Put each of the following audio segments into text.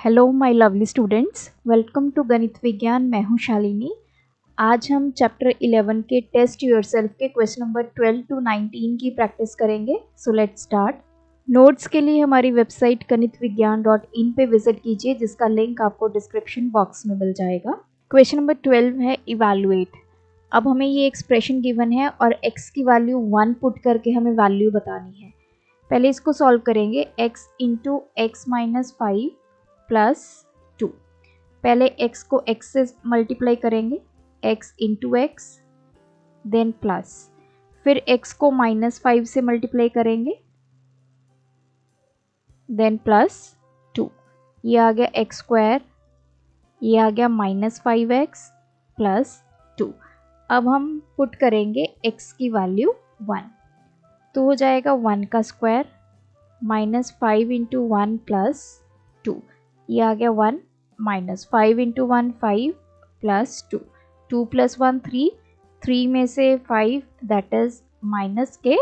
Hello my lovely students, welcome to Ganit Vigyan. मैं हूं शालिनी। आज हम चैप्टर 11 के टेस्ट योरसेल्फ के क्वेश्चन नंबर 12 to 19 की प्रैक्टिस करेंगे। So let's start. नोट्स के लिए हमारी वेबसाइट ganitviggyan.in पे विजिट कीजिए, जिसका लिंक आपको डिस्क्रिप्शन बॉक्स में मिल जाएगा। क्वेश्चन नंबर 12 है इवैल्यूएट। अब हमें ये एक्सप्रेशन गिवन है और x की वैल्यू 1 पुट करके हमें वैल्यू बतानी है। पहले इसको सॉल्व करेंगे। x into X minus 5 plus 2। पहले x को x से मल्टीप्लाई करेंगे, x into X, then plus, फिर x को -5 से मल्टीप्लाई करेंगे, देन प्लस 2। ये आ गया एक्स स्क्वायर, ये आ गया -5x प्लस 2। अब हम पुट करेंगे x की वैल्यू 1, तो हो जाएगा 1 का स्क्वायर -5 इंटू 1 प्लस 2। ये आ गया 1, -5 इंटू 1 5 प्लस 2, 2 प्लस 1 3, 3 में से 5 दैट इज माइनस के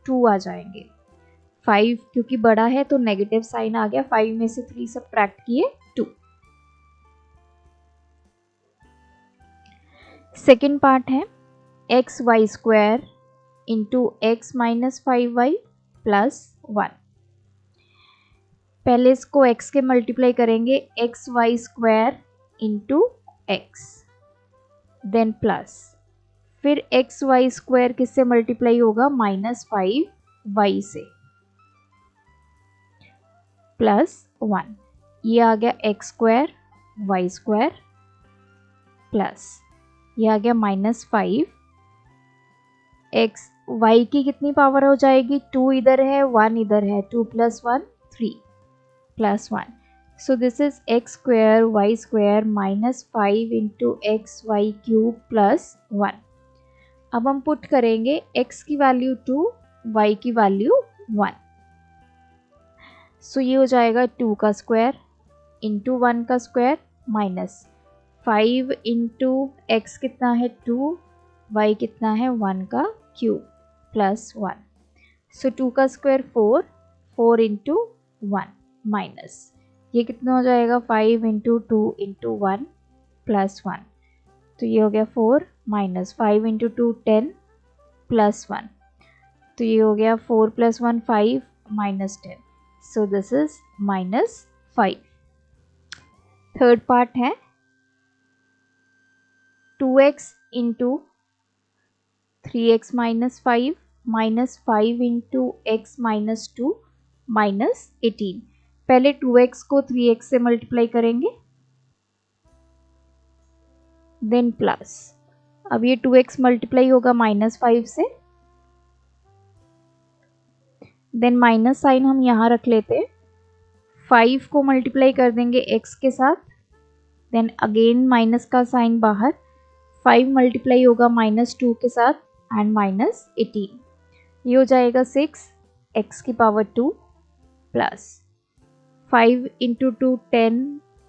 2 आ जाएंगे। 5 क्योंकि बड़ा है तो नेगेटिव साइन आ गया, 5 में से 3 सब्ट्रैक्ट किए 2। सेकेंड पार्ट है X Y square into X minus 5y plus 1। पहले इसको x के मल्टीप्लाई करेंगे, X Y square into X, then plus, फिर एक्स वाई स्क्वायर किससे मल्टीप्लाई होगा, -5y से, प्लस 1। ये आ गया X square Y square plus, ये आ गया -5 एक्स, वाई की कितनी पावर हो जाएगी, 2 इधर है 1 इधर है, 2 plus 1 3 plus 1। So this is X square Y square -5 into X Y cube plus 1। अब हम पुट करेंगे x की वैल्यू 2, y की वैल्यू 1। सो ये हो जाएगा 2 का स्क्वायर इंटू 1 का स्क्वायर माइनस 5 इंटू एक्स कितना है 2, y कितना है 1 का क्यूब प्लस 1। सो 2 का स्क्वायर 4, 4 इंटू 1 माइनस, ये कितना हो जाएगा 5 इंटू 2 इंटू 1 प्लस 1। तो ये हो गया 4 माइनस 5 इंटू 2 10 प्लस 1। तो ये हो गया 4 plus 1 5 minus 10। So this is -5। Third part है 2x into 3x minus 5 minus 5 into X minus 2 minus 18। पहले 2x को 3x से मल्टीप्लाई करेंगे, देन प्लस, अब ये 2x मल्टीप्लाई होगा -5 से, देन माइनस साइन हम यहाँ रख लेते, 5 को मल्टीप्लाई कर देंगे x के साथ, देन अगेन माइनस का साइन बाहर, 5 मल्टीप्लाई होगा -2 के साथ एंड -18। ये हो जाएगा 6 x की पावर 2 प्लस 5 इंटू 2 10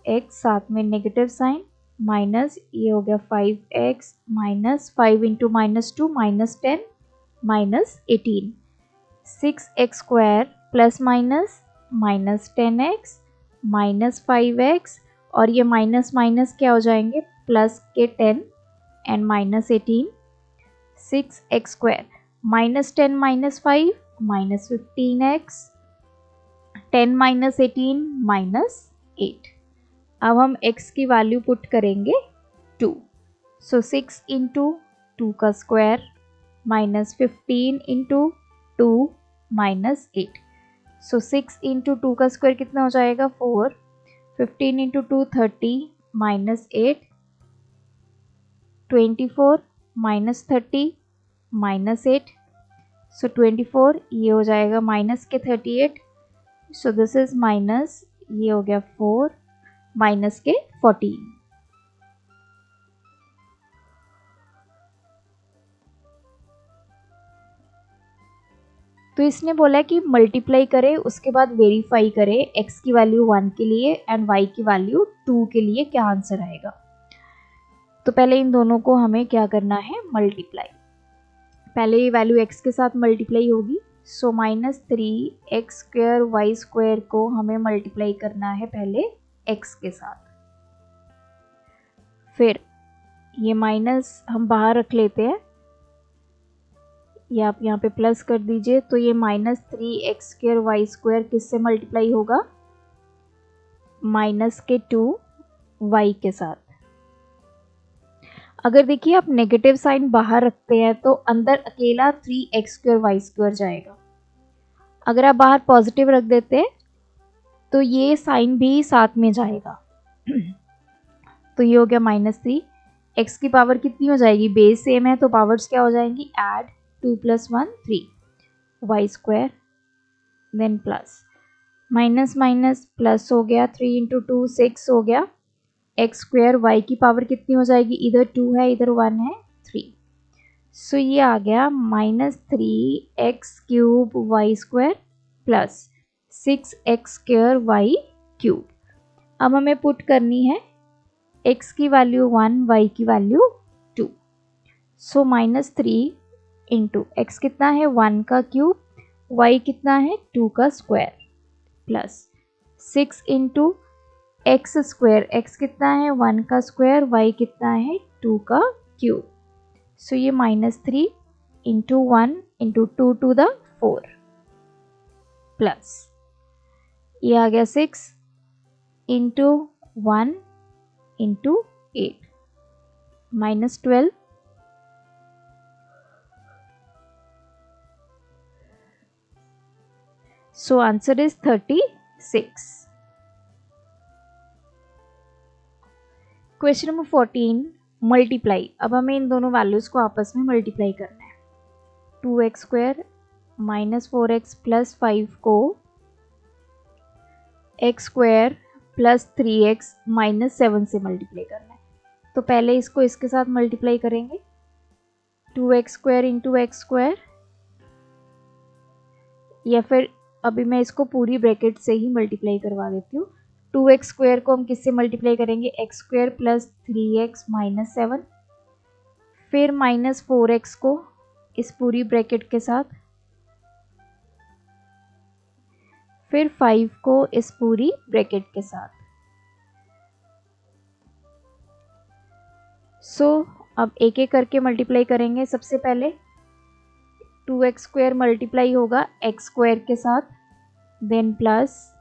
x, साथ में नेगेटिव साइन माइनस, ये हो गया 5x minus 5 into -2 -10 -18, 6x square plus minus -10x minus 5x, और ये माइनस माइनस क्या हो जाएंगे, प्लस के 10 एंड -18, 6x स्क्वायर -10 -5 -15x, 10 -18 -8। अब हम x की वैल्यू पुट करेंगे 2। सो 6 इंटू 2 का स्क्वायर -15 इंटू 2 -8। सो 6 इंटू 2 का स्क्वायर कितना हो जाएगा 4, 15 इंटू 2 30 -8, 24 -30 -8। सो 24, ये हो जाएगा माइनस के 38। सो दिस इज माइनस, ये हो गया 4 माइनस के 14। तो इसने बोला कि मल्टीप्लाई करें, उसके बाद वेरीफाई करें x की वैल्यू 1 के लिए एंड y की वैल्यू 2 के लिए क्या आंसर आएगा। तो पहले इन दोनों को हमें क्या करना है, मल्टीप्लाई। पहले ये वैल्यू x के साथ मल्टीप्लाई होगी, सो -3 एक्स स्क्वायर वाई स्क्वायर को हमें मल्टीप्लाई करना है पहले एक्स के साथ। फिर ये माइनस हम बाहर रख लेते हैं, ये आप यहाँ पे प्लस कर दीजिए, तो ये -3x² y² किससे मल्टीप्लाई होगा, -2y के साथ। अगर देखिए आप नेगेटिव साइन बाहर रखते हैं तो अंदर अकेला 3x² y² जाएगा। अगर आप बाहर पॉजिटिव रख देते हैं तो ये साइन भी साथ में जाएगा। तो ये हो गया -3। x की पावर कितनी हो जाएगी, बेस सेम है तो पावर्स क्या हो जाएंगी, add 2 + 1 3 y², then plus minus minus plus हो गया, 3 × 2 6 हो गया, x² y की पावर कितनी हो जाएगी, इधर 2 है इधर 1 है 3। सो ये आ गया -3x³ y² plus 6x² y³। अब हमें पुट करनी है x की वैल्यू 1, y की वैल्यू 2। सो -3 × x कितना है 1 का क्यूब, y कितना है 2 का स्क्वायर, प्लस 6 × x², x कितना है 1 का स्क्वायर, y कितना है 2 का क्यूब। सो ये -3 × 1 × 2 to the 4 प्लस ये आ गया 6 × 1 × 8 -12। So answer is 36. Question number 14 multiply. अब हमें इन दोनों वैल्यूज को आपस में मल्टीप्लाई करना है। 2x² -4x + 5 को x² + 3x - 7 से मल्टीप्लाई करना है। तो पहले इसको इसके साथ मल्टीप्लाई करेंगे, 2x² × x², या फिर अभी मैं इसको पूरी ब्रैकेट से ही मल्टीप्लाई करवा देती हूँ। 2x² को हम किससे मल्टीप्लाई करेंगे, x² + 3x - 7, फिर -4x को इस पूरी ब्रैकेट के साथ, फिर 5 को इस पूरी ब्रैकेट के साथ। सो अब एक एक करके मल्टीप्लाई करेंगे। सबसे पहले 2x² मल्टीप्लाई होगा x² के साथ, देन प्लस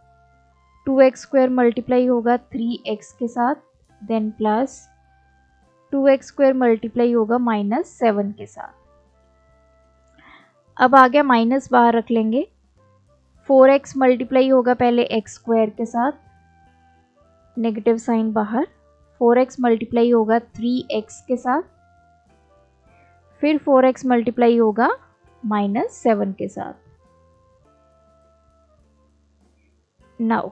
2x² मल्टीप्लाई होगा 3x के साथ, देन प्लस 2x² मल्टीप्लाई होगा -7 के साथ। अब आ गया माइनस, बाहर रख लेंगे। 4x मल्टीप्लाई होगा पहले x² के साथ, नेगेटिव साइन बाहर, 4x मल्टीप्लाई होगा 3x के साथ, फिर 4x मल्टीप्लाई होगा -7 के साथ। नाउ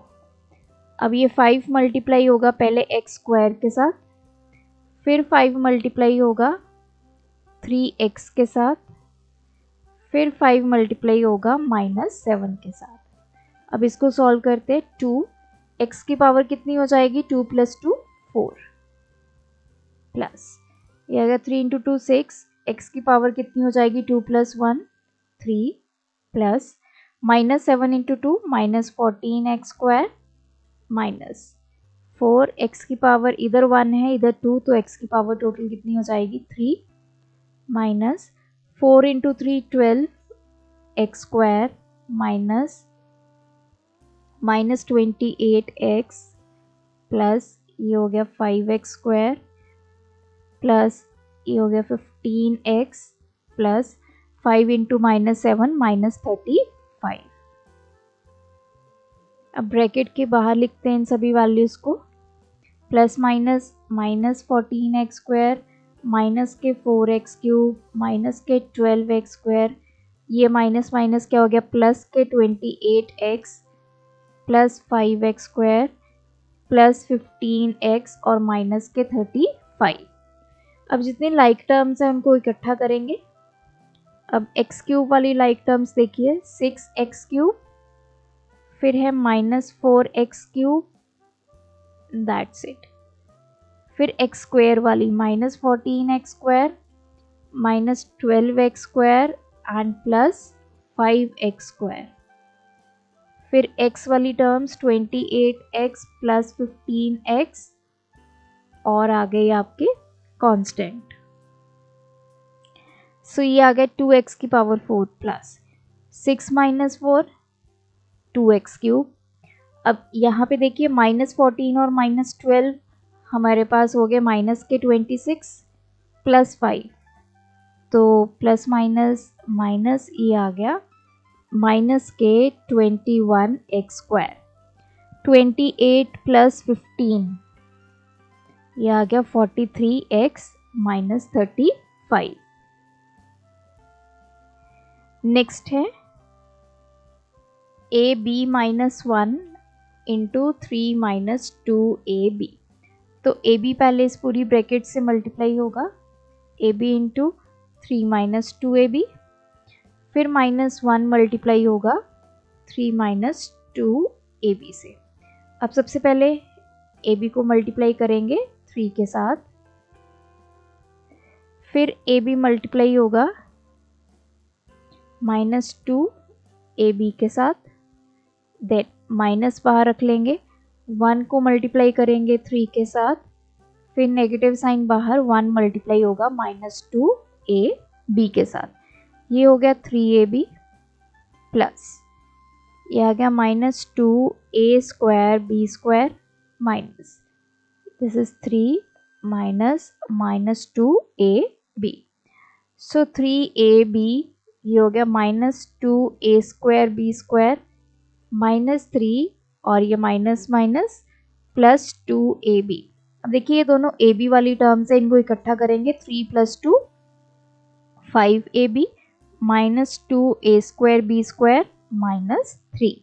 अब ये 5 मल्टीप्लाई होगा पहले x² के साथ, फिर 5 मल्टीप्लाई होगा 3x के साथ, फिर 5 मल्टीप्लाई होगा -7 के साथ। अब इसको सॉल्व करते, 2 x की पावर कितनी हो जाएगी, 2 + 2 4, प्लस ये आ गया 3 × 2 6, x की पावर कितनी हो जाएगी, 2 + 1 3, प्लस -7 × 2 -14x² माइनस 4, x की पावर इधर 1 है इधर 2, तो x की पावर टोटल कितनी हो जाएगी 3, minus 4 × 3 12x² minus -28x, plus ये हो गया 5x² प्लस ये हो गया 15x, प्लस 5 × -7 -35। अब ब्रैकेट के बाहर लिखते हैं इन सभी वैल्यूज़ को, प्लस माइनस -14x² माइनस के 4x³ माइनस के 12x², ये माइनस माइनस क्या हो गया, प्लस के 28x plus 5x² plus 15x और माइनस के 35। अब जितने लाइक टर्म्स हैं उनको इकट्ठा करेंगे। अब x³ वाली लाइक टर्म्स देखिए, 6x³, फिर है -4x³ दैट्स इट, फिर x² वाली -14x² -12x² and plus 5x², फिर x वाली टर्म्स 28x प्लस 15x और आ गए आपके कांस्टेंट। सो ये आ गया 2x की power 4 plus 6 minus 4 2x cube. अब यहाँ पे देखिए -14 और -12 हमारे पास हो गए माइनस के 26 प्लस 5, तो प्लस माइनस माइनस ये आ गया माइनस के 21x स्क्वायर। 28 प्लस 15 ये आ गया 43x माइनस 35। नेक्स्ट है A B minus 1 into 3 minus 2ab। तो ए बी पहले इस पूरी ब्रैकेट से मल्टीप्लाई होगा, A B into 3 minus 2ab, फिर -1 मल्टीप्लाई होगा 3 माइनस 2ab से। अब सबसे पहले ए बी को मल्टीप्लाई करेंगे 3 के साथ, फिर ए बी मल्टीप्लाई होगा -2ab के साथ, देन माइनस बाहर रख लेंगे, 1 को मल्टीप्लाई करेंगे 3 के साथ, फिर नेगेटिव साइन बाहर, 1 मल्टीप्लाई होगा -2ab के साथ, ये हो गया 3ab प्लस ये आ गया -2a square b square minus this is 3 minus -2ab। So 3ab ये हो गया -2a स्क्वायर b स्क्वायर -3 और ये माइनस माइनस प्लस 2ab। अब देखिए ये दोनों ab वाली टर्म्स है, इनको इकट्ठा करेंगे 3 + 2 5ab -2a square b square -3।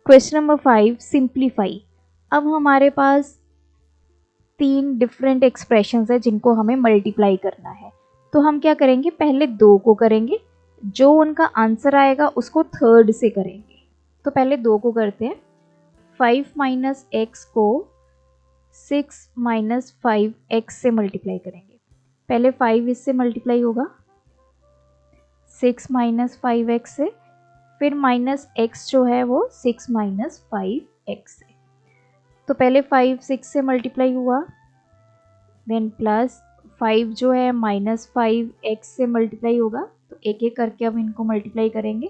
Question number 5 simplify. अब हमारे पास 3 डिफरेंट एक्सप्रेशंस है जिनको हमें मल्टीप्लाई करना है, तो हम क्या करेंगे, पहले 2 को करेंगे, जो उनका आंसर आएगा उसको थर्ड से करेंगे। तो पहले 2 को करते हैं, 5 माइनस एक्स को 6 माइनस 5x से मल्टीप्लाई करेंगे। पहले 5 इससे मल्टीप्लाई होगा 6 माइनस 5x से, फिर माइनस x जो है वो 6 माइनस 5x से। तो पहले 5 6 से मल्टीप्लाई हुआ, देन प्लस 5 जो है माइनस 5x से मल्टीप्लाई होगा, तो एक एक करके अब इनको मल्टीप्लाई करेंगे,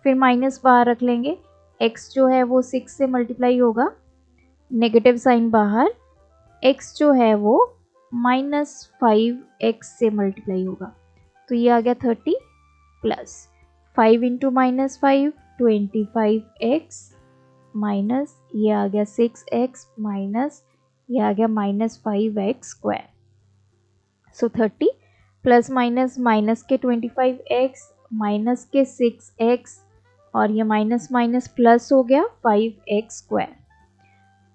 फिर माइनस बाहर रख लेंगे, x जो है वो 6 से मल्टीप्लाई होगा, नेगेटिव साइन बाहर, x जो है वो -5x से मल्टीप्लाई होगा, तो ये आ गया 30 प्लस 5 इंटू -5 25x माइनस ये आ गया 6x माइनस ये आ गया -5x स्क्वायर। सो 30 प्लस माइनस माइनस के 25x माइनस के 6x और ये माइनस माइनस प्लस हो गया 5x स्क्वायर,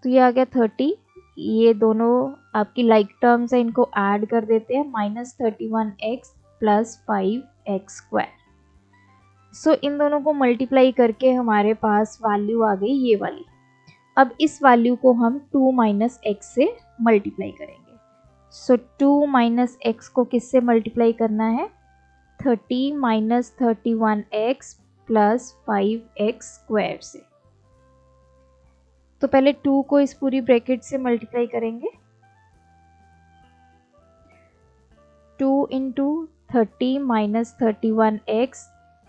तो ये आ गया 30। ये दोनों आपकी लाइक टर्म्स है, इनको ऐड कर देते हैं, -31x प्लस 5x स्क्वायर। सो इन दोनों को मल्टीप्लाई करके हमारे पास वैल्यू आ गई ये वाली। अब इस वैल्यू को हम 2 माइनस एक्स से मल्टीप्लाई करेंगे। सो 2 माइनस एक्स को किससे मल्टीप्लाई करना है, 30 minus 31x plus 5x square से। तो पहले 2 को इस पूरी ब्रैकेट से मल्टीप्लाई करेंगे, 2 into 30 minus 31x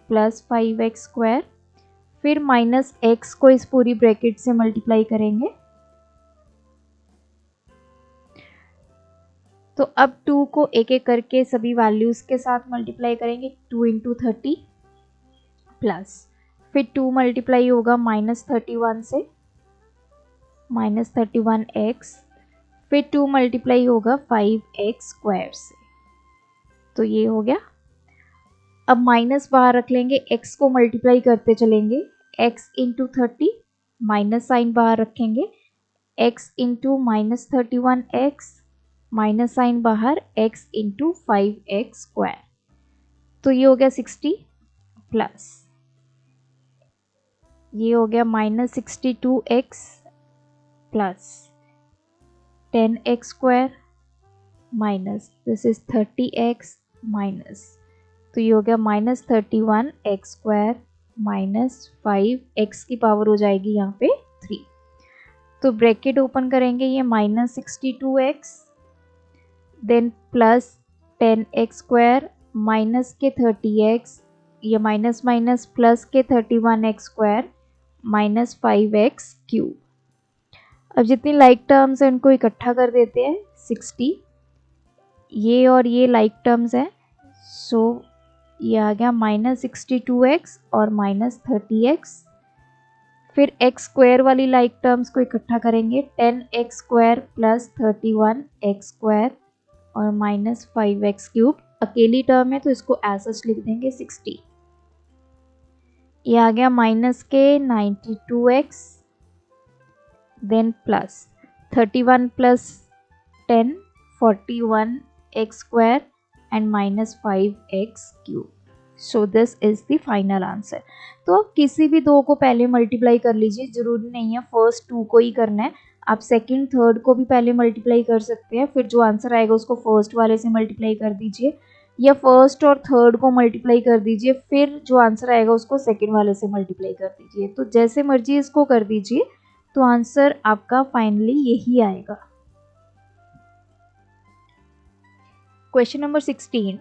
plus 5x square, फिर माइनस x को इस पूरी ब्रैकेट से मल्टीप्लाई करेंगे। तो अब 2 को एक एक करके सभी वैल्यूज के साथ मल्टीप्लाई करेंगे, 2 इंटू 30 प्लस फिर 2 मल्टीप्लाई होगा -31 से -31x, फिर 2 मल्टीप्लाई होगा 5x स्क्वायर से, तो ये हो गया। अब माइनस बाहर रख लेंगे, x को मल्टीप्लाई करते चलेंगे, x इंटू 30 माइनस साइन बाहर रखेंगे, x into -31x minus sign बाहर, x इंटू 5x स्क्वायर, तो ये हो गया 60 प्लस ये हो गया -62x plus 10x square minus this is 30x minus, तो ये हो गया -31x स्क्वायर माइनस 5x की पावर हो जाएगी यहाँ पे 3। तो ब्रैकेट ओपन करेंगे, ये -62x then plus 10x² minus के 30x, ये माइनस माइनस प्लस के 31x² माइनस 5x³। अब जितनी लाइक टर्म्स हैं उनको इकट्ठा कर देते हैं 60, ये और ये लाइक टर्म्स हैं, सो ये आ गया -62x और -30x। फिर x² वाली लाइक टर्म्स को इकट्ठा करेंगे, 10x² प्लस 31x² और माइनस 5x³। अकेली टर्म है तो इसको ऐसा लिख देंगे 60। ये आ गया माइनस के 92x then plus 31 plus 10 41x² and minus 5x³। So this is the final answer. तो आप किसी भी दो को पहले मल्टीप्लाई कर लीजिए, जरूरी नहीं है फर्स्ट 2 को ही करना है, आप सेकंड थर्ड को भी पहले मल्टीप्लाई कर सकते हैं, फिर जो आंसर आएगा उसको फर्स्ट वाले से मल्टीप्लाई कर दीजिए, या फर्स्ट और थर्ड को मल्टीप्लाई कर दीजिए, फिर जो आंसर आएगा उसको सेकंड वाले से मल्टीप्लाई कर दीजिए। तो जैसे मर्जी इसको कर दीजिए, तो आंसर आपका फाइनली यही आएगा। क्वेश्चन नंबर 16,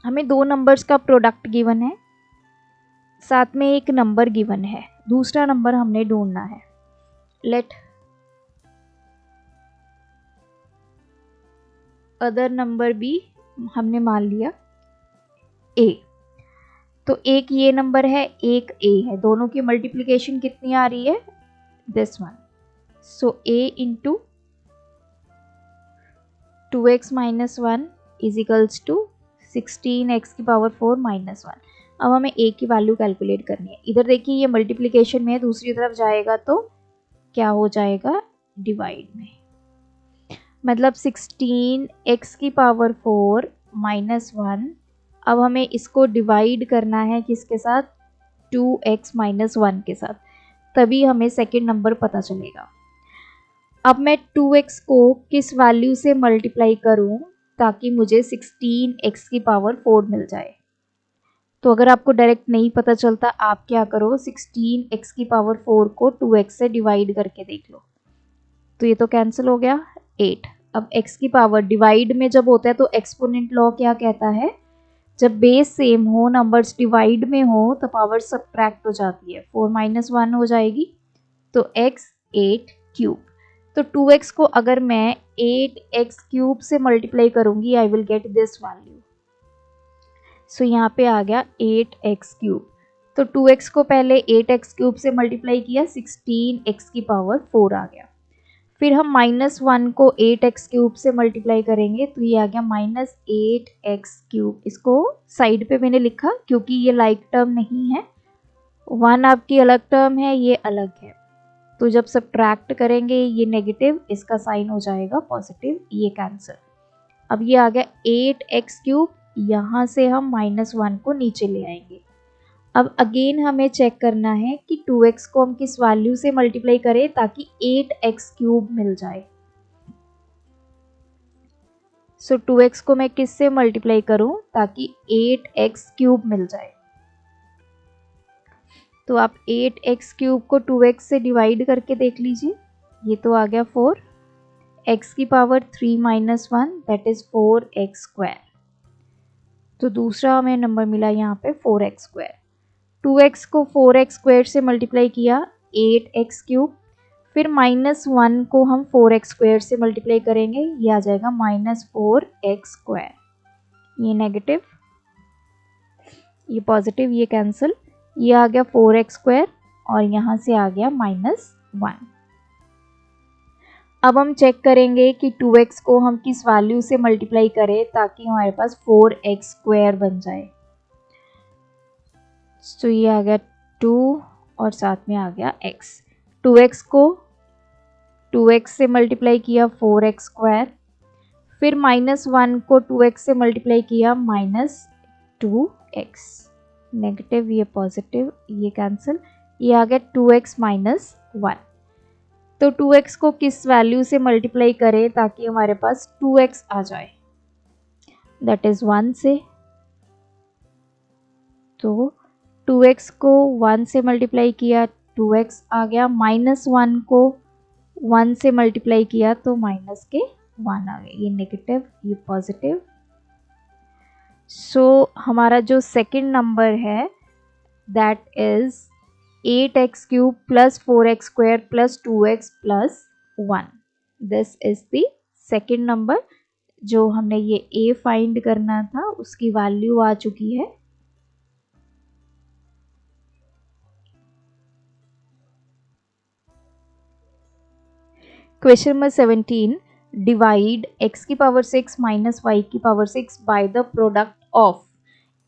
हमें दो नंबर्स का प्रोडक्ट गिवन है, साथ में एक नंबर गिवन है, दूसरा नंबर हमने ढूंढना है। लेट अदर नंबर भी हमने मान लिया a। तो एक ये नंबर है, एक a है, दोनों की मल्टीप्लिकेशन कितनी आ रही है, this one. So a into 2x minus 1 is equals to 16x की पावर 4 माइनस 1। अब हमें a की वैल्यू कैलकुलेट करनी है। इधर देखिए ये मल्टीप्लिकेशन में है, दूसरी तरफ जाएगा तो क्या हो जाएगा, डिवाइड में, मतलब 16x की पावर 4 माइनस 1। अब हमें इसको डिवाइड करना है किसके साथ, 2x माइनस 1 के साथ, तभी हमें सेकेंड नंबर पता चलेगा। अब मैं 2x को किस वैल्यू से मल्टीप्लाई करूं ताकि मुझे 16x की पावर 4 मिल जाए। तो अगर आपको डायरेक्ट नहीं पता चलता, आप क्या करो, 16x की पावर 4 को 2x से डिवाइड करके देख लो। तो ये तो कैंसिल हो गया, 8। अब x की पावर डिवाइड में जब होता है तो एक्सपोनेंट लॉ क्या कहता है, जब बेस सेम हो, नंबर्स डिवाइड में हो, तो पावर सबट्रैक्ट हो जाती है, 4 माइनस 1 हो जाएगी, तो x 8³ तो 2x को अगर मैं 8x³ से मल्टीप्लाई करूंगी, I will get this value. So यहाँ पे आ गया 8x³। तो 2x को पहले 8x³ से मल्टीप्लाई किया, 16x की पावर 4 आ गया। फिर हम -1 को 8x³ से मल्टीप्लाई करेंगे, तो ये आ गया -8x³। इसको साइड पे मैंने लिखा क्योंकि ये लाइक टर्म नहीं है, 1 आपकी अलग टर्म है, ये अलग है, तो जब सब्ट्रैक्ट करेंगे ये नेगेटिव, इसका साइन हो जाएगा पॉजिटिव, ये कैंसिल। अब ये आ गया 8x³, यहाँ से हम -1 को नीचे ले आएंगे। अब अगेन हमें चेक करना है कि 2x को हम किस वैल्यू से मल्टीप्लाई करें ताकि 8x³ मिल जाए। सो 2x को मैं किस से मल्टीप्लाई करूं ताकि 8x³ मिल जाए। तो आप 8x³ को 2x से डिवाइड करके देख लीजिए, ये तो आ गया 4, x की power 3 minus 1 that is 4x²। तो दूसरा हमें नंबर मिला यहाँ पे 4x²। 2x को 4x² से मल्टीप्लाई किया, 8x³, फिर -1 को हम 4x² से मल्टीप्लाई करेंगे, ये आ जाएगा -4x²। ये नेगेटिव, ये पॉजिटिव, ये कैंसिल, ये आ गया 4x² और यहाँ से आ गया -1। अब हम चेक करेंगे कि 2x को हम किस वैल्यू से मल्टीप्लाई करें ताकि हमारे पास 4x² बन जाए। तो ये आ गया 2 और साथ में आ गया x। 2x को 2x से मल्टीप्लाई किया, 4x², फिर -1 को 2x से मल्टीप्लाई किया, -2x। नेगेटिव, ये पॉजिटिव, ये कैंसिल, ये आ गया 2x माइनस 1। तो 2x को किस वैल्यू से मल्टीप्लाई करें ताकि हमारे पास 2x आ जाए, दैट इज 1 से। तो 2x को 1 से मल्टीप्लाई किया 2x आ गया, -1 को 1 से मल्टीप्लाई किया तो माइनस के 1 आ गया, ये नेगेटिव ये पॉजिटिव। सो हमारा जो सेकंड नंबर है that is 8x cube plus 4x square plus 2x plus 1। This is the second number. जो हमने ये a फाइंड करना था उसकी वैल्यू आ चुकी है। क्वेश्चन नंबर 17, डिवाइड x की पावर 6 माइनस y की power 6 by the product of,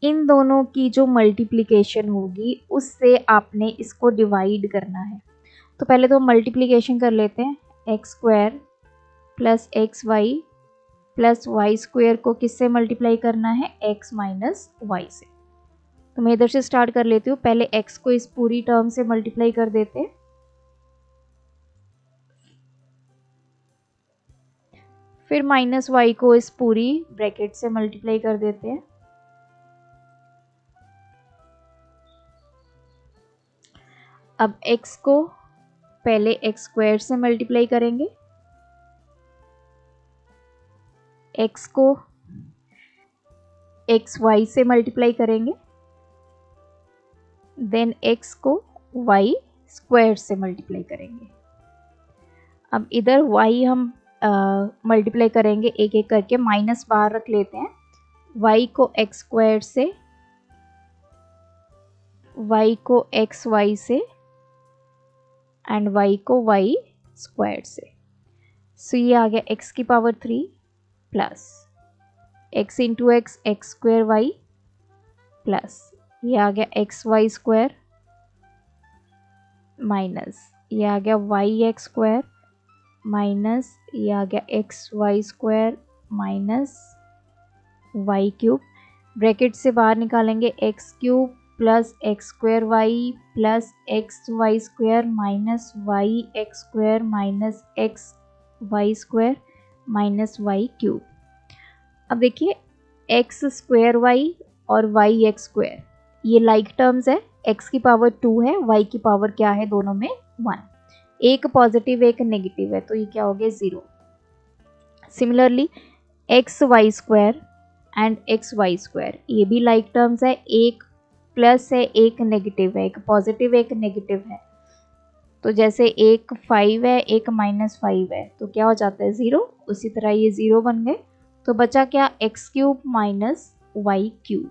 इन दोनों की जो मल्टीप्लिकेशन होगी उससे आपने इसको डिवाइड करना है। तो पहले तो मल्टीप्लिकेशन कर लेते हैं, X square plus X Y plus Y square को किससे मल्टीप्लाई करना है, x माइनस वाई से। तो मैं इधर से स्टार्ट कर लेती हूँ, पहले x को इस पूरी टर्म से मल्टीप्लाई कर देते हैं, फिर माइनस वाई को इस पूरी ब्रैकेट से मल्टीप्लाई कर देते हैं। अब x को पहले एक्स स्क्वायर से मल्टीप्लाई करेंगे, x को एक्स वाई से मल्टीप्लाई करेंगे, देन x को y स्क्वायर से मल्टीप्लाई करेंगे। अब इधर y हम मल्टीप्लाई करेंगे एक एक करके, माइनस बाहर रख लेते हैं, y को एक्स स्क्वायर से, y को एक्स वाई से एंड y को y स्क्वायर से। सो ये आ गया x की power 3 plus x into X X square Y plus ये आ गया एक्स वाई स्क्वायर माइनस ये आ गया वाई एक्स स्क्वायर माइनस ये आ गया X Y square minus Y cube. Bracket से बाहर निकालेंगे X cube plus X square Y plus X Y square minus Y X square minus X Y square minus Y cube. अब देखिए X square Y और Y X square ये like terms है, X की power 2 है, Y की power क्या है दोनों में 1, एक पॉजिटिव एक नेगेटिव है तो ये क्या हो गया 0। Similarly X Y square and X Y square ये भी लाइक टर्म्स है, एक प्लस है एक नेगेटिव है, एक पॉजिटिव एक नेगेटिव है। तो जैसे एक 5 है एक -5 है तो क्या हो जाता है 0, उसी तरह ये 0 बन गए। तो बचा क्या X cube minus Y cube.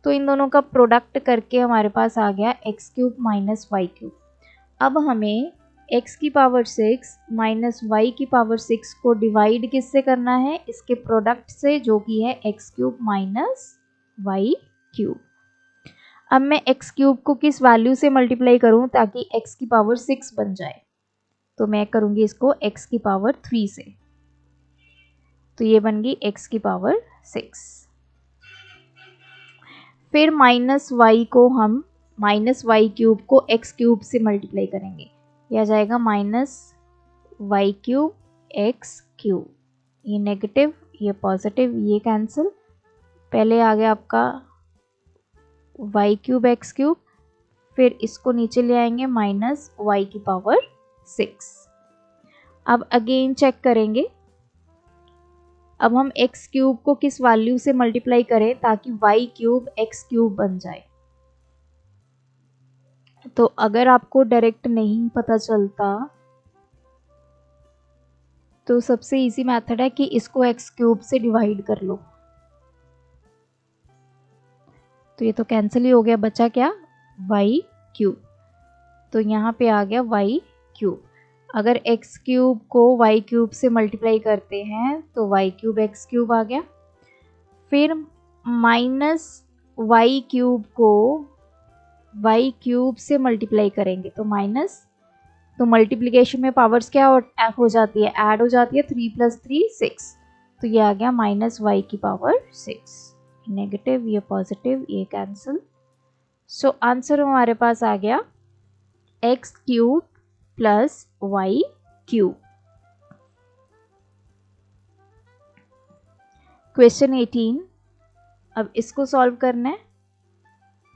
तो इन दोनों का प्रोडक्ट करके हमारे पास आ गया X cube minus Y cube. अब हमें x की पावर 6 माइनस वाई की पावर 6 को डिवाइड किससे करना है, इसके प्रोडक्ट से जो कि है X cube minus Y cube. अब मैं एक्स क्यूब को किस वैल्यू से मल्टीप्लाई करूं ताकि x की पावर 6 बन जाए, तो मैं करूंगी इसको x की पावर 3 से, तो ये बन गई x की पावर 6। फिर माइनस वाई को हम माइनस वाई क्यूब को एक्स क्यूब से मल्टीप्लाई करेंगे, यह आ जाएगा minus Y cube X cube, ये नेगेटिव ये पॉजिटिव ये कैंसिल, पहले आ गया आपका वाई क्यूब एक्स क्यूब, फिर इसको नीचे ले आएंगे माइनस वाई की पावर 6। अब अगेन चेक करेंगे, अब हम एक्स क्यूब को किस वैल्यू से मल्टीप्लाई करें ताकि वाई क्यूब एक्स क्यूब बन जाए। तो अगर आपको डायरेक्ट नहीं पता चलता तो सबसे इजी मेथड है कि इसको एक्स क्यूब से डिवाइड कर लो, तो ये तो कैंसिल ही हो गया, बचा क्या वाई क्यूब, तो यहाँ पे आ गया वाई क्यूब। अगर एक्स क्यूब को वाई क्यूब से मल्टीप्लाई करते हैं तो वाई क्यूब एक्स क्यूब आ गया, फिर माइनस वाई क्यूब को वाई क्यूब से मल्टीप्लाई करेंगे तो माइनस, तो मल्टीप्लिकेशन में पावर्स क्या हो जाती है, ऐड हो जाती है, 3 + 3 6, तो ये आ गया माइनस वाई की पावर 6, नेगेटिव ये पॉजिटिव ये कैंसिल। सो आंसर हमारे पास आ गया X cube plus Y cube. Question 18, अब इसको सॉल्व करना है,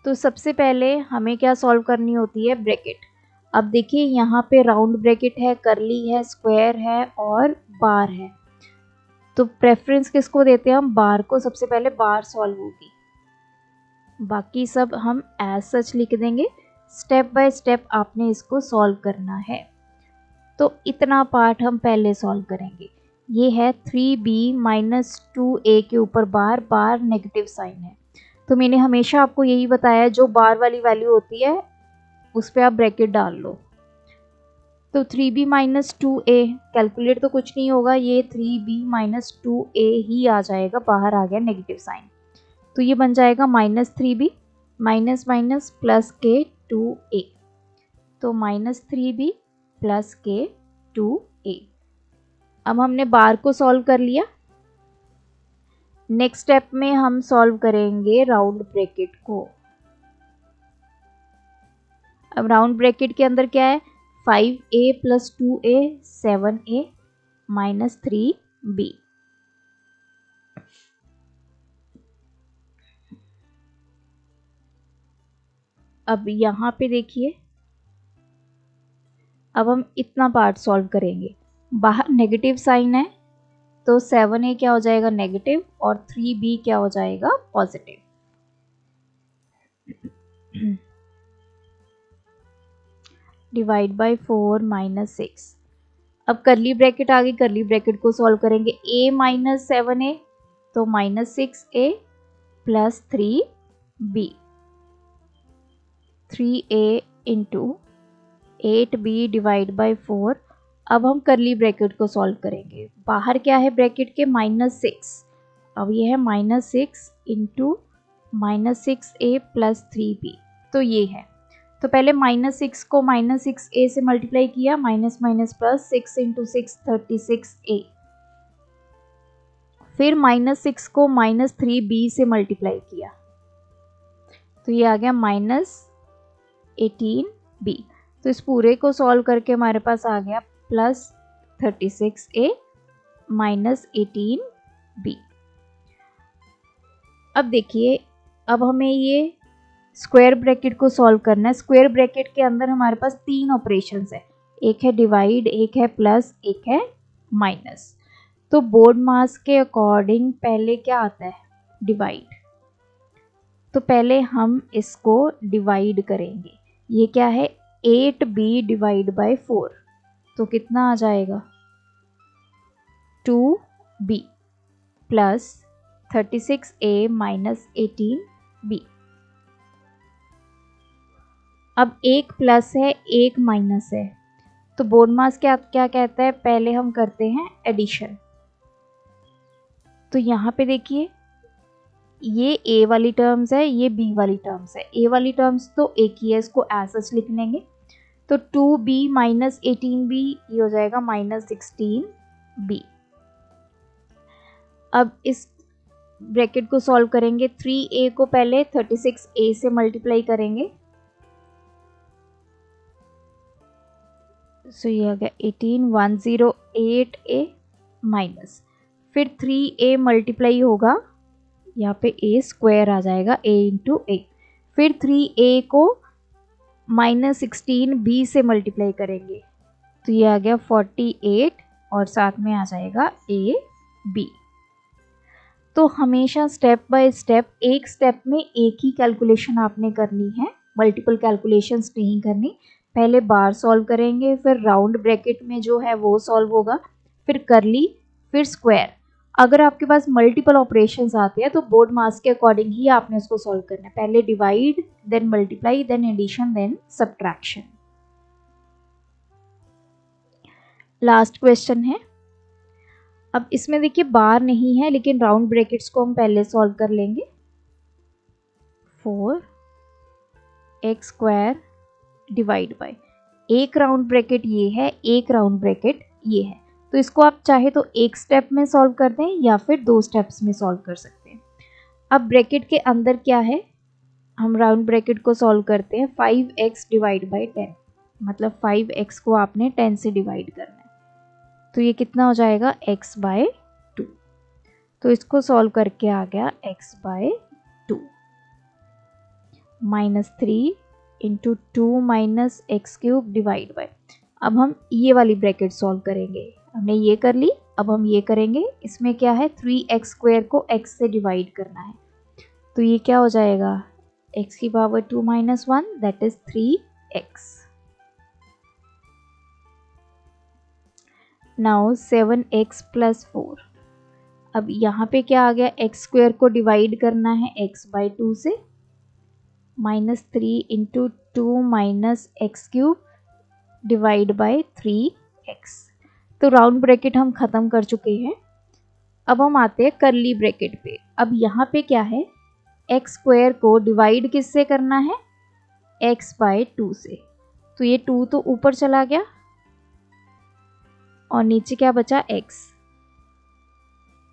तो सबसे पहले हमें क्या सॉल्व करनी होती है, ब्रैकेट। अब देखिए यहाँ पे राउंड ब्रैकेट है, करली है, स्क्वायर है और बार है। तो प्रेफरेंस किसको देते हैं हम, बार को। सबसे पहले बार सॉल्व होगी, बाकी सब हम एज सच लिख देंगे। स्टेप बाय स्टेप आपने इसको सॉल्व करना है। तो इतना पार्ट हम पहले सॉल्व करेंगे। ये है 3b माइनस 2a के ऊपर बार, बार नेगेटिव साइन है। तो मैंने हमेशा आपको यही बताया, जो बार वाली वैल्यू होती है उस पर आप ब्रैकेट डाल लो। तो 3b माइनस 2a, कैलकुलेट तो कुछ नहीं होगा, ये 3b माइनस 2a ही आ जाएगा, बाहर आ गया नेगेटिव साइन। तो ये बन जाएगा minus 3b minus minus plus के 2a। तो माइनस 3b प्लस के 2a। अब हमने बार को सॉल्व कर लिया। नेक्स्ट स्टेप में हम सॉल्व करेंगे राउंड ब्रैकेट को। अब राउंड ब्रैकेट के अंदर क्या है, 5a plus 2a 7a minus 3b। अब यहाँ पे देखिए, अब हम इतना पार्ट सॉल्व करेंगे। बाहर नेगेटिव साइन है तो 7a क्या हो जाएगा, नेगेटिव, और 3b क्या हो जाएगा, पॉजिटिव। Divide by 4 minus 6। अब करली ब्रैकेट आ गई, करली ब्रैकेट को सॉल्व करेंगे। a माइनस 7a तो minus 6a plus 3b। 3a into 8b divide by 4। अब हम करली ब्रैकेट को सॉल्व करेंगे। बाहर क्या है ब्रैकेट के, माइनस 6। अब ये है minus 6 into minus 6a plus 3b। तो ये है, तो पहले माइनस 6 को माइनस 6a से मल्टीप्लाई किया, minus minus plus 6 into 6 36a। फिर माइनस 6 को माइनस 3b से मल्टीप्लाई किया, तो ये आ गया माइनस 18b। तो इस पूरे को सॉल्व करके हमारे पास आ गया प्लस 36a माइनस 18b। अब देखिए, अब हमें ये स्क्वायर ब्रैकेट को सॉल्व करना है। स्क्वायर ब्रैकेट के अंदर हमारे पास 3 ऑपरेशंस है, एक है डिवाइड, एक है प्लस, एक है माइनस। तो बोर्ड मास के अकॉर्डिंग पहले क्या आता है, डिवाइड। तो पहले हम इसको डिवाइड करेंगे। ये क्या है, 8b डिवाइड बाय 4। तो कितना आ जाएगा, 2b plus 36a minus 18b। अब एक प्लस है, एक माइनस है, तो बोर्ड मास क्या क्या कहता है, पहले हम करते हैं एडिशन। तो यहाँ पे देखिए, ये a वाली टर्म्स है, ये b वाली टर्म्स है। a वाली टर्म्स तो एक ही है, इसको एज सच लिख लेंगे। तो 2b माइनस 18b ये हो जाएगा माइनस 16b। अब इस ब्रैकेट को सॉल्व करेंगे। 3a को पहले 36a से मल्टीप्लाई करेंगे, सो ये आ गया 18108a माइनस, फिर 3a मल्टीप्लाई होगा, यहाँ पे a स्क्वायर आ जाएगा, a इंटू a। फिर 3a को माइनस 16b से मल्टीप्लाई करेंगे, तो ये आ गया 48 और साथ में आ जाएगा a b। तो हमेशा स्टेप बाय स्टेप, एक स्टेप में एक ही कैलकुलेशन आपने करनी है, मल्टीपल कैलकुलेशंस नहीं करनी। पहले बार सॉल्व करेंगे, फिर राउंड ब्रैकेट में जो है वो सॉल्व होगा, फिर करली, फिर स्क्वायर। अगर आपके पास मल्टीपल ऑपरेशंस आते हैं तो बोर्ड मास के अकॉर्डिंग ही आपने उसको सॉल्व करना है। पहले divide, then multiply, then addition, then subtraction. Last question है। अब इसमें देखिए बार नहीं है, लेकिन राउंड ब्रैकेट्स को हम पहले सॉल्व कर लेंगे। 4x स्क्वायर डिवाइड बाय, एक राउंड ब्रैकेट ये है, एक राउंड ब्रैकेट ये है। तो इसको आप चाहे तो एक स्टेप में सॉल्व कर दें या फिर 2 स्टेप्स में सॉल्व कर सकते हैं। अब ब्रैकेट के अंदर क्या है, हम राउंड ब्रैकेट को सॉल्व करते हैं। 5x डिवाइड बाय 10, मतलब 5x को आपने 10 से डिवाइड करना है, तो ये कितना हो जाएगा, x बाय 2। तो इसको सॉल्व करके आ गया x by 2। -3 into 2 minus x cube divide by, अब हम ये वाली ब्रैकेट सॉल्व करेंगे। हमने ये कर ली, अब हम ये करेंगे। इसमें क्या है, 3x² को x से डिवाइड करना है, तो ये क्या हो जाएगा, x की power 2 minus 1 that is 3x। Now 7x plus 4, अब यहाँ पे क्या आ गया, x² को डिवाइड करना है x बाई 2 से, -3 into 2 minus x cube divide by 3x। तो राउंड ब्रैकेट हम ख़त्म कर चुके हैं। अब हम आते हैं करली ब्रैकेट पे। अब यहाँ पे क्या है, x² को डिवाइड किससे करना है, x बाई 2 से, तो ये 2 तो ऊपर चला गया और नीचे क्या बचा, x।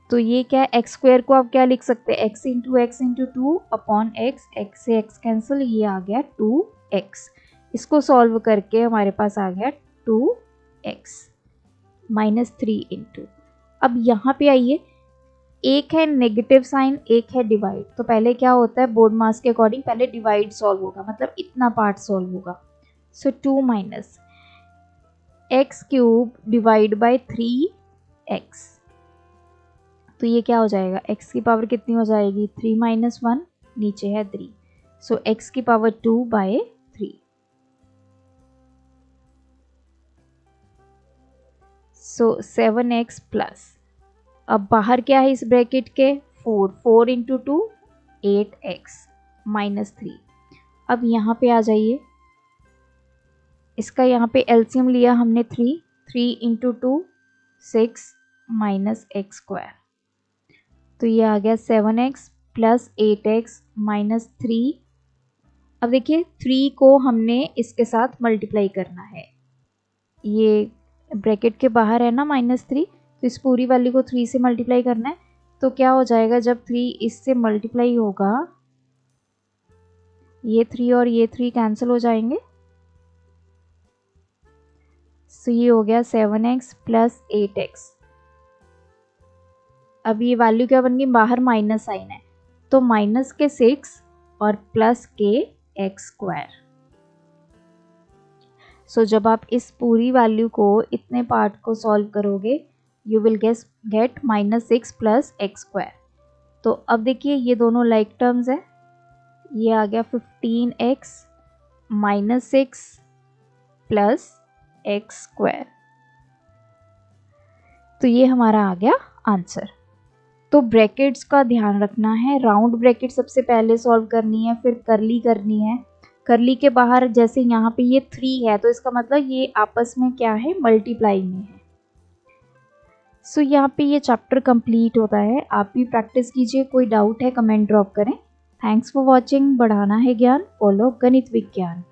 तो ये क्या, x² को आप क्या लिख सकते हैं, x into 2 upon x, x से x कैंसिल, ये आ गया 2x। इसको सॉल्व करके हमारे पास आ गया 2x -3 इंटू। अब यहाँ पे आइए, एक है नेगेटिव साइन, एक है डिवाइड, तो पहले क्या होता है, बोर्ड मास के अकॉर्डिंग पहले डिवाइड सॉल्व होगा, मतलब इतना पार्ट सॉल्व होगा। सो 2 minus x cube divide by 3x, तो ये क्या हो जाएगा, x की पावर कितनी हो जाएगी, 3 माइनस 1, नीचे है 3, सो x की power 2 by 3। So 7x plus, अब बाहर क्या है इस ब्रैकेट के, 4 इंटू 2 8x -3। अब यहाँ पे आ जाइए, इसका यहाँ पे एलसीएम लिया हमने 3 इंटू 2 6 माइनस x², तो ये आ गया 7x प्लस 8x -3। अब देखिए 3 को हमने इसके साथ मल्टीप्लाई करना है, ये ब्रैकेट के बाहर है ना -3, तो इस पूरी वैल्यू को 3 से मल्टीप्लाई करना है। तो क्या हो जाएगा, जब 3 इससे मल्टीप्लाई होगा, ये 3 और ये 3 कैंसिल हो जाएंगे, सो ये हो गया 7x प्लस 8x। अब ये वैल्यू क्या बन गई, बाहर माइनस साइन है, तो माइनस के 6 और प्लस के x²। सो जब आप इस पूरी वैल्यू को, इतने पार्ट को सॉल्व करोगे, you will get -6 plus x²। तो अब देखिए ये दोनों लाइक टर्म्स है, ये आ गया 15x -6 प्लस x², तो ये हमारा आ गया आंसर। तो ब्रैकेट्स का ध्यान रखना है, राउंड ब्रैकेट सबसे पहले सॉल्व करनी है, फिर करली करनी है। करली के बाहर जैसे यहाँ पे ये 3 है, तो इसका मतलब ये आपस में क्या है, मल्टीप्लाई में है। सो यहाँ पे ये चैप्टर कंप्लीट होता है। आप भी प्रैक्टिस कीजिए, कोई डाउट है कमेंट ड्रॉप करें। Thanks for watching. बढ़ाना है ज्ञान, फॉलो गणित विज्ञान।